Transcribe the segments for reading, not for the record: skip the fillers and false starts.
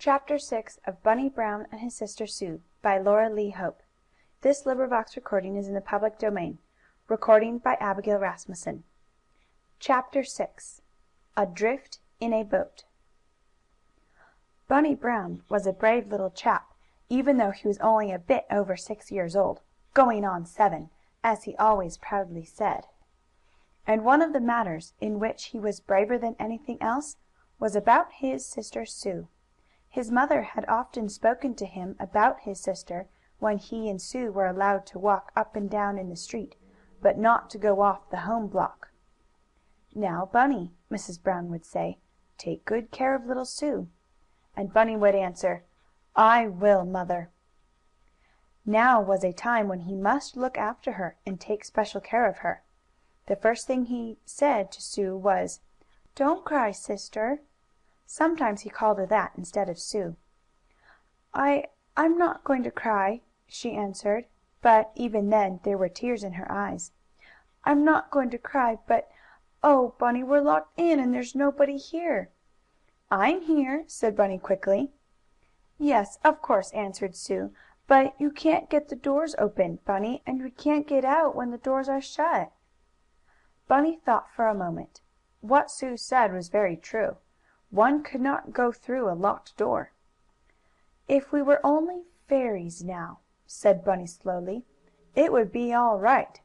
Chapter 6 of Bunny Brown and His Sister Sue, by Laura Lee Hope. This recording is in the public domain. Recording by Abigail Rasmussen. Chapter 6. Adrift in a Boat. Bunny Brown was a brave little chap, even though he was only a bit over 6 years old, going on 7, as he always proudly said. And one of the matters in which he was braver than anything else was about his sister Sue. His mother had often spoken to him about his sister when he and Sue were allowed to walk up and down in the street, but not to go off the home block. "Now, Bunny," Mrs. Brown would say, "take good care of little Sue." And Bunny would answer, "I will, Mother." Now was a time when he must look after her and take special care of her. The first thing he said to Sue was, "Don't cry, sister." Sometimes he called her that instead of Sue. I'm not going to cry," she answered, but, even then, there were tears in her eyes. "I'm not going to cry, but oh, Bunny, we're locked in, and there's nobody here." "I'm here," said Bunny quickly. "Yes, of course," answered Sue, "but you can't get the doors open, Bunny, and we can't get out when the doors are shut." Bunny thought for a moment. What Sue said was very true. One could not go through a locked door. "If we were only fairies now," said Bunny slowly, "it would be all right."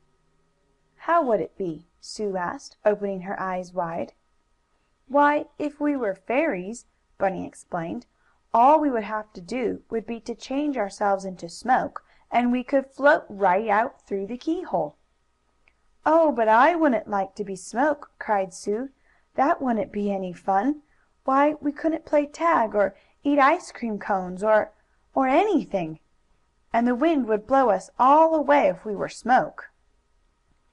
"How would it be?" Sue asked, opening her eyes wide. "Why, if we were fairies," Bunny explained, "all we would have to do would be to change ourselves into smoke, and we could float right out through the keyhole." "Oh, but I wouldn't like to be smoke!" cried Sue. "That wouldn't be any fun. Why, we couldn't play tag, or eat ice cream cones, or anything. And the wind would blow us all away if we were smoke."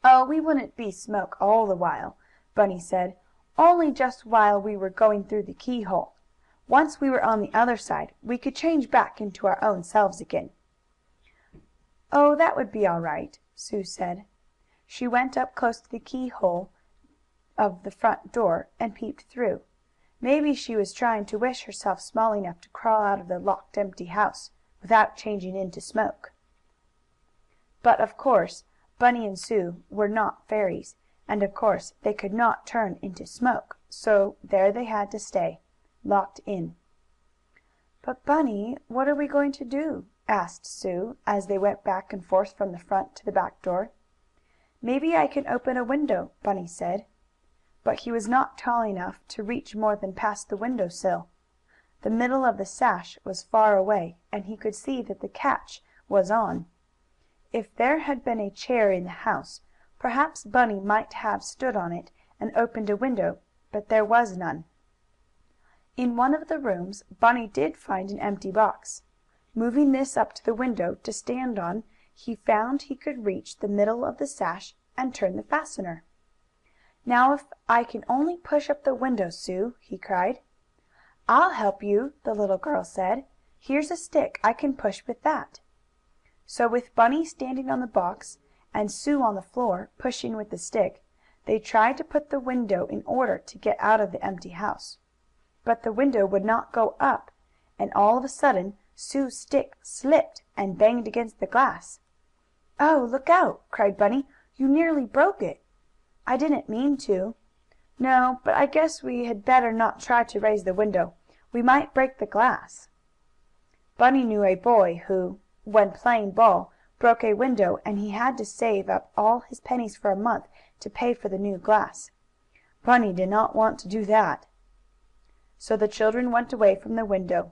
"Oh, we wouldn't be smoke all the while," Bunny said. "Only just while we were going through the keyhole. Once we were on the other side we could change back into our own selves again." "Oh, that would be all right," Sue said. She went up close to the keyhole of the front door and peeped through. Maybe she was trying to wish herself small enough to crawl out of the locked, empty house, without changing into smoke. But, of course, Bunny and Sue were not fairies, and, of course, they could not turn into smoke, so there they had to stay, locked in. "But, Bunny, what are we going to do?" asked Sue, as they went back and forth from the front to the back door. "Maybe I can open a window," Bunny said. But he was not tall enough to reach more than past the window sill. The middle of the sash was far away, and he could see that the catch was on. If there had been a chair in the house, perhaps Bunny might have stood on it and opened a window, but there was none. In one of the rooms Bunny did find an empty box. Moving this up to the window to stand on, he found he could reach the middle of the sash and turn the fastener. "Now if I can only push up the window, Sue!" he cried. "I'll help you," the little girl said. "Here's a stick. I can push with that." So, with Bunny standing on the box, and Sue on the floor, pushing with the stick, they tried to put the window in order to get out of the empty house. But the window would not go up, and all of a sudden Sue's stick slipped and banged against the glass. "Oh, look out!" cried Bunny. "You nearly broke it." "I didn't mean to." "No, but I guess we had better not try to raise the window. We might break the glass." Bunny knew a boy who, when playing ball, broke a window, and he had to save up all his pennies for a month to pay for the new glass. Bunny did not want to do that. So the children went away from the window.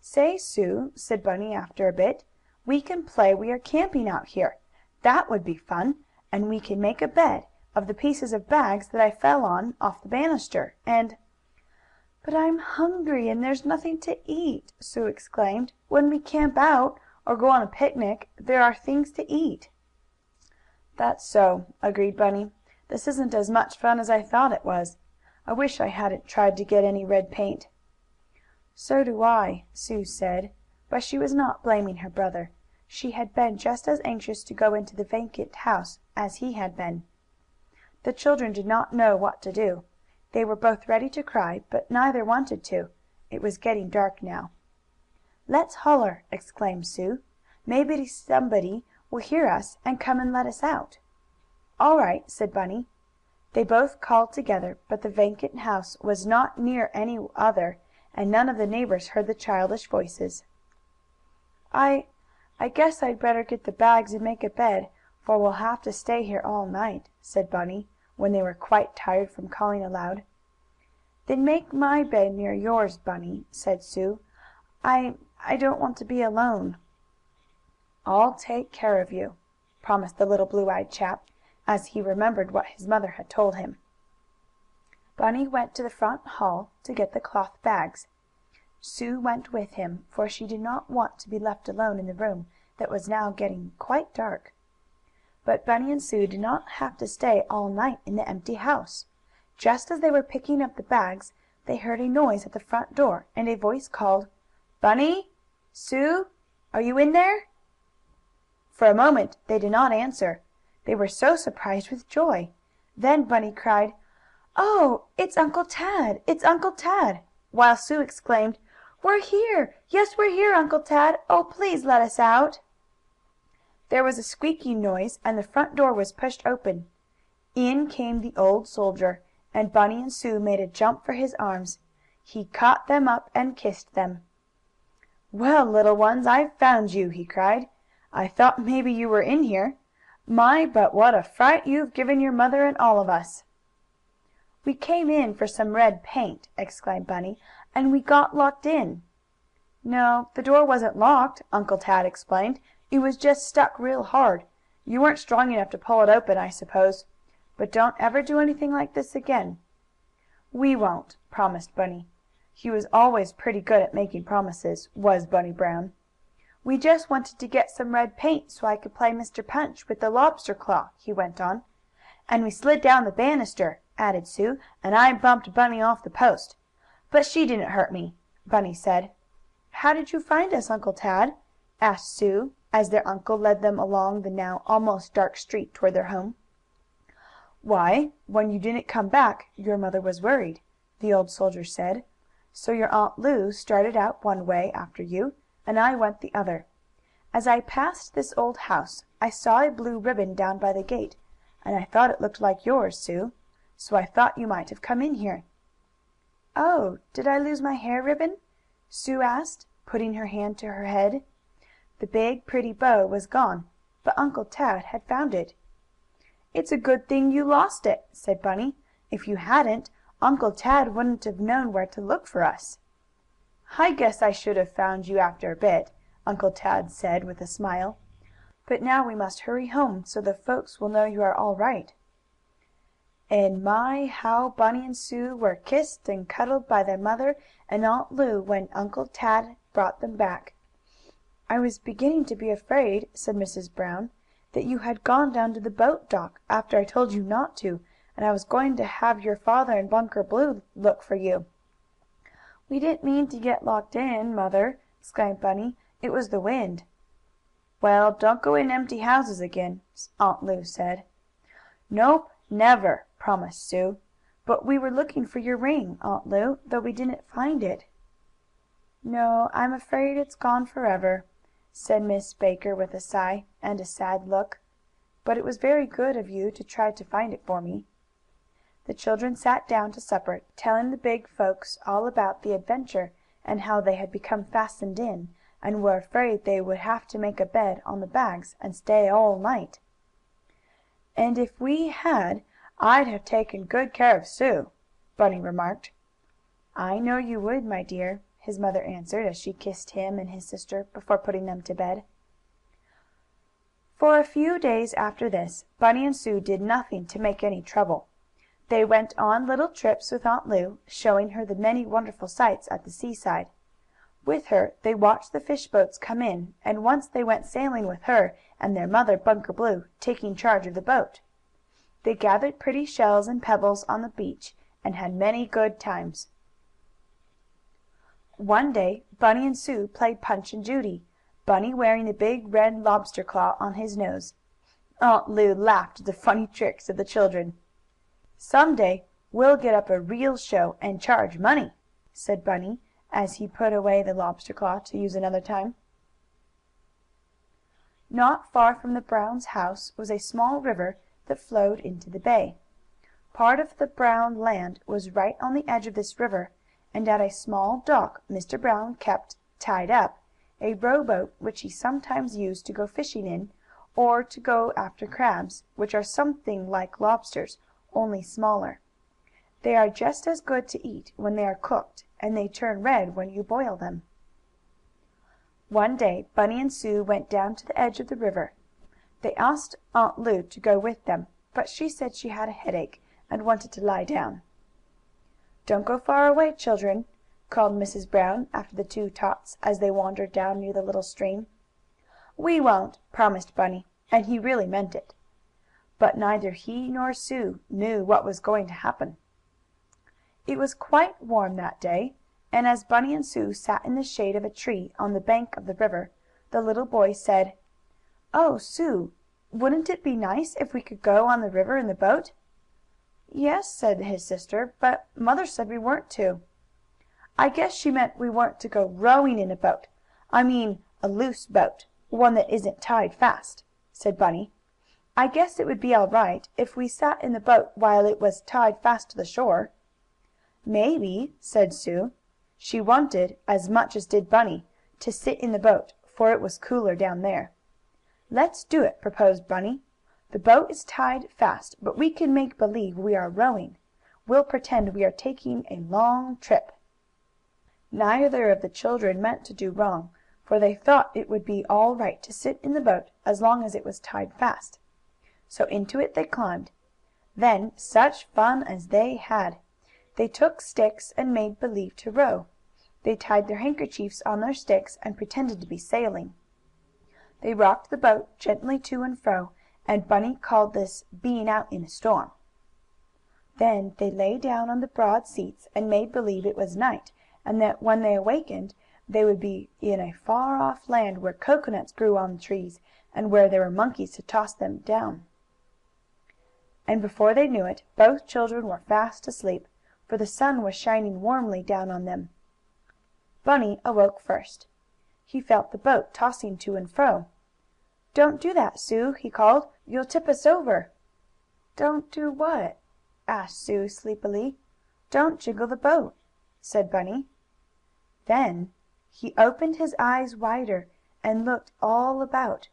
"Say, Sue," said Bunny, after a bit, "we can play we are camping out here. That would be fun, and we can make a bed of the pieces of bags that I fell on off the banister, and " "But I'm hungry, and there's nothing to eat!" Sue exclaimed. "When we camp out, or go on a picnic, there are things to eat." "That's so," agreed Bunny. "This isn't as much fun as I thought it was. I wish I hadn't tried to get any red paint." "So do I," Sue said, but she was not blaming her brother. She had been just as anxious to go into the vacant house as he had been. The children did not know what to do. They were both ready to cry, but neither wanted to, It was getting dark now. "Let's holler!" exclaimed Sue. "Maybe somebody will hear us, and come and let us out." "All right," said Bunny. They both called together, but the vacant house was not near any other, and none of the neighbors heard the childish voices. "I guess I'd better get the bags and make a bed, for we'll have to stay here all night," said Bunny, when they were quite tired from calling aloud. "Then make my bed near yours, Bunny," said Sue. I don't want to be alone." "I'll take care of you," promised the little blue-eyed chap, as he remembered what his mother had told him. Bunny went to the front hall to get the cloth bags. Sue went with him, for she did not want to be left alone in the room that was now getting quite dark. But Bunny and Sue did not have to stay all night in the empty house. Just as they were picking up the bags they heard a noise at the front door, and a voice called: "Bunny? Sue? Are you in there?" For a moment they did not answer. They were so surprised with joy. Then Bunny cried: "Oh, it's Uncle Tad! It's Uncle Tad!" while Sue exclaimed: "We're here! Yes, we're here, Uncle Tad! Oh, please let us out!" There was a squeaking noise, and the front door was pushed open. In came the old soldier, and Bunny and Sue made a jump for his arms. He caught them up and kissed them. "Well, little ones, I've found you!" he cried. "I thought maybe you were in here. My, but what a fright you've given your mother and all of us!" "We came in for some red paint," explained Bunny, "and we got locked in." "No, the door wasn't locked," Uncle Tad explained. "It was just stuck real hard. You weren't strong enough to pull it open, I suppose. But don't ever do anything like this again." "We won't," promised Bunny. He was always pretty good at making promises, was Bunny Brown. "We just wanted to get some red paint so I could play Mr. Punch with the lobster claw," he went on. "And we slid down the banister," added Sue, "and I bumped Bunny off the post. But she didn't hurt me," Bunny said. "How did you find us, Uncle Tad?" asked Sue, as their uncle led them along the now almost dark street toward their home. "Why, when you didn't come back your mother was worried," the old soldier said. "So your Aunt Lu started out one way after you, and I went the other. As I passed this old house I saw a blue ribbon down by the gate, and I thought it looked like yours, Sue. So I thought you might have come in here." "Oh, did I lose my hair ribbon?" Sue asked, putting her hand to her head. The big, pretty bow was gone, but Uncle Tad had found it. "It's a good thing you lost it," said Bunny. "If you hadn't, Uncle Tad wouldn't have known where to look for us." "I guess I should have found you after a bit," Uncle Tad said, with a smile. "But now we must hurry home, so the folks will know you are all right." And my, how Bunny and Sue were kissed and cuddled by their mother and Aunt Lu when Uncle Tad brought them back. "I was beginning to be afraid," said Mrs. Brown, "that you had gone down to the boat dock after I told you not to, and I was going to have your father and Bunker Blue look for you." "We didn't mean to get locked in, Mother," exclaimed Bunny. "It was the wind." "Well, don't go in empty houses again," Aunt Lu said. "Nope, never," promised Sue. "But we were looking for your ring, Aunt Lu, though we didn't find it." "No, I'm afraid it's gone forever," said Miss Baker with a sigh and a sad look. "But it was very good of you to try to find it for me." The children sat down to supper, telling the big folks all about the adventure, and how they had become fastened in, and were afraid they would have to make a bed on the bags and stay all night. "And if we had I'd have taken good care of Sue," Bunny remarked. "I know you would, my dear," his mother answered, as she kissed him and his sister before putting them to bed. For a few days after this Bunny and Sue did nothing to make any trouble. They went on little trips with Aunt Lu, showing her the many wonderful sights at the seaside. With her they watched the fish boats come in, and once they went sailing with her and their mother, Bunker Blue, taking charge of the boat. They gathered pretty shells and pebbles on the beach, and had many good times. One day Bunny and Sue played Punch and Judy, Bunny wearing the big red lobster claw on his nose. Aunt Lu laughed at the funny tricks of the children. "Some day we'll get up a real show, and charge money," said Bunny, as he put away the lobster claw to use another time. Not far from the Brown's house was a small river that flowed into the bay. Part of the Brown land was right on the edge of this river, and at a small dock Mr. Brown kept, tied up, a rowboat which he sometimes used to go fishing in, or to go after crabs, which are something like lobsters, only smaller. They are just as good to eat when they are cooked, and they turn red when you boil them. One day Bunny and Sue went down to the edge of the river. They asked Aunt Lu to go with them, but she said she had a headache and wanted to lie down. "Don't go far away, children," called Mrs. Brown after the two tots, as they wandered down near the little stream. "We won't," promised Bunny, and he really meant it. But neither he nor Sue knew what was going to happen. It was quite warm that day, and as Bunny and Sue sat in the shade of a tree on the bank of the river, the little boy said: "Oh, Sue, wouldn't it be nice if we could go on the river in the boat?" "Yes," said his sister, "but Mother said we weren't to." "I guess she meant we weren't to go rowing in a boat. I mean a loose boat, one that isn't tied fast," said Bunny. "I guess it would be all right if we sat in the boat while it was tied fast to the shore." "Maybe," said Sue. She wanted, as much as did Bunny, to sit in the boat, for it was cooler down there. "Let's do it," proposed Bunny. "The boat is tied fast, but we can make believe we are rowing. We'll pretend we are taking a long trip." Neither of the children meant to do wrong, for they thought it would be all right to sit in the boat as long as it was tied fast. So into it they climbed. Then such fun as they had! They took sticks and made believe to row. They tied their handkerchiefs on their sticks and pretended to be sailing. They rocked the boat gently to and fro, and Bunny called this being out in a storm. Then they lay down on the broad seats and made believe it was night, and that when they awakened they would be in a far off land where coconuts grew on the trees, and where there were monkeys to toss them down. And before they knew it both children were fast asleep, for the sun was shining warmly down on them. Bunny awoke first. He felt the boat tossing to and fro. "Don't do that, Sue!" he called. "You'll tip us over." "Don't do what?" asked Sue, sleepily. "Don't jiggle the boat," said Bunny. Then he opened his eyes wider, and looked all about.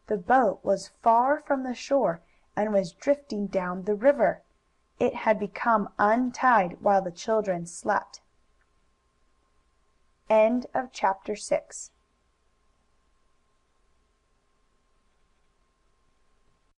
The boat was far from the shore, and was drifting down the river. It had become untied while the children slept. End of chapter 6.